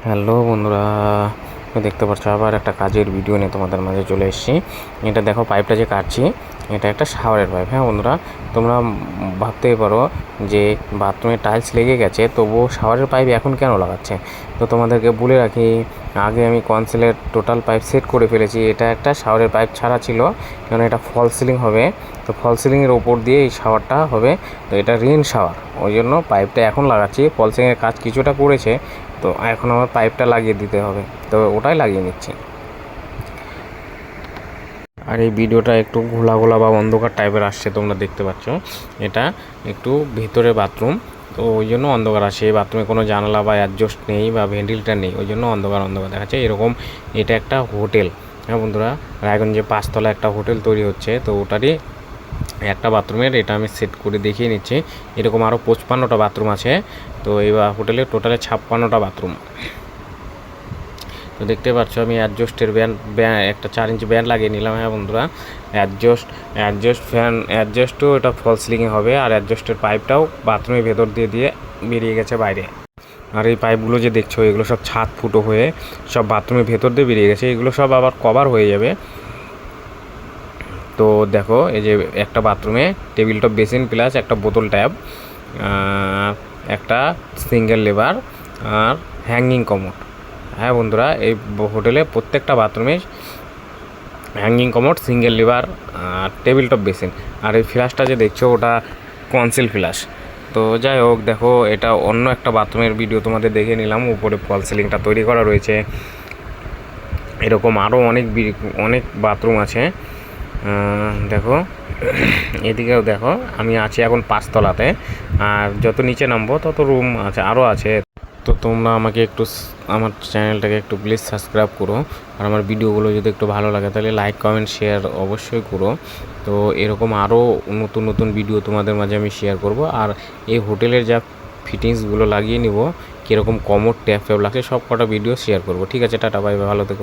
Hello বন্ধুরা, দেখতে পাচ্ছ আবার একটা কাজের ভিডিও নিয়ে তোমাদের মাঝে চলে এসেছি। এটা দেখো, পাইপটা যে কাটছি এটা একটা শাওয়ারের পাইপ। হ্যাঁ বন্ধুরা, তোমরা ভাবতেই পারো যে বাথরুমে টাইলস লেগে গেছে তবুও শাওয়ারের পাইপ এখন কেন লাগাচ্ছে। তো তোমাদেরকে বলে রাখি, আগে আমি কনসিলের টোটাল পাইপ সেট করে ফেলেছি। এটা একটা শাওয়ারের পাইপ ছাড়া ছিল, কারণ এটা ফল সিলিং হবে। তো ফল সিলিংয়ের ওপর দিয়ে এই শাওয়ারটা হবে, তো এটা রেন শাওয়ার, ওই জন্য পাইপটা এখন লাগাচ্ছি। ফল সিলিংয়ের কাজ কিছুটা করেছে, তো এখন আমার পাইপটা লাগিয়ে দিতে হবে, তো ওটাই লাগিয়ে নিচ্ছি। আর এই ভিডিওটা একটু ঘোলা ঘোলা বা অন্ধকার টাইপের আসছে, তোমরা দেখতে পাচ্ছ। এটা একটু ভেতরে বাথরুম, তো ওই জন্য অন্ধকার আসে। এই বাথরুমে কোনো জানালা বা অ্যাডজাস্ট নেই বা ভেন্টিলেটার নেই, ওই জন্য অন্ধকার অন্ধকার দেখাচ্ছে এরকম। এটা একটা হোটেল। হ্যাঁ বন্ধুরা, রায়গঞ্জে 5তলা একটা হোটেল তৈরি হচ্ছে, তো ওটারই একটা বাথরুমের এটা আমি সেট করে দেখিয়ে নিচ্ছি। এরকম আরও 55টা বাথরুম আছে, তো এই হোটেলে টোটালে 56টা বাথরুম। তো দেখতে পাচ্ছ আমি অ্যাডজাস্টের একটা 4 ইঞ্চি ব্যান্ড লাগিয়ে নিলাম। হ্যাঁ বন্ধুরা, অ্যাডজাস্টও এটা ফল সিলিংয়ে হবে। আর অ্যাডজাস্টের পাইপটাও বাথরুমের ভেতর দিয়ে বেরিয়ে গেছে বাইরে। আর এই পাইপগুলো যে দেখছো, এগুলো সব ছাদ ফুটো হয়ে সব বাথরুমের ভেতর দিয়ে বেরিয়ে গেছে। এগুলো সব আবার কভার হয়ে যাবে। তো দেখো, এই যে একটা বাথরুমে টেবিল টপ বেসিন প্লাস একটা বোতল ট্যাব, একটা সিঙ্গেল লেবার আর হ্যাঙ্গিং কমোড। হ্যাঁ বন্ধুরা, এই হোটেলে প্রত্যেকটা বাথরুমে হ্যাঙ্গিং কমোড, সিঙ্গেল লিভার আর টেবিল টপ বেসিন। আর এই ফ্ল্যাশটা যে দেখছো ওটা কনসিল ফ্ল্যাশ। তো যাই হোক, দেখো এটা অন্য একটা বাথরুমের ভিডিও তোমাদের দেখে নিলাম। উপরে ফল সিলিংটা তৈরি করা রয়েছে। এরকম আরও অনেক বাথরুম আছে। দেখো এদিকেও দেখো, আমি আছি এখন 5তলাতে, আর যত নিচে নামবো তত রুম আছে, আরও আছে। তো তোমরা আমাকে একটু আমার চ্যানেলটাকে একটু প্লিজ সাবস্ক্রাইব করো। আর আমার ভিডিওগুলো যদি একটু ভালো লাগে তাহলে লাইক কমেন্ট শেয়ার অবশ্যই করো। তো এরকম আরও নতুন নতুন ভিডিও তোমাদের মাঝে আমি শেয়ার করব। আর এই হোটেলের যা ফিটিংসগুলো লাগিয়ে নিব, কীরকম কমোড ট্যাপ লাগছে, সব কটা ভিডিও শেয়ার করব। ঠিক আছে, টাটা বাই বাই, ভালো থেকো।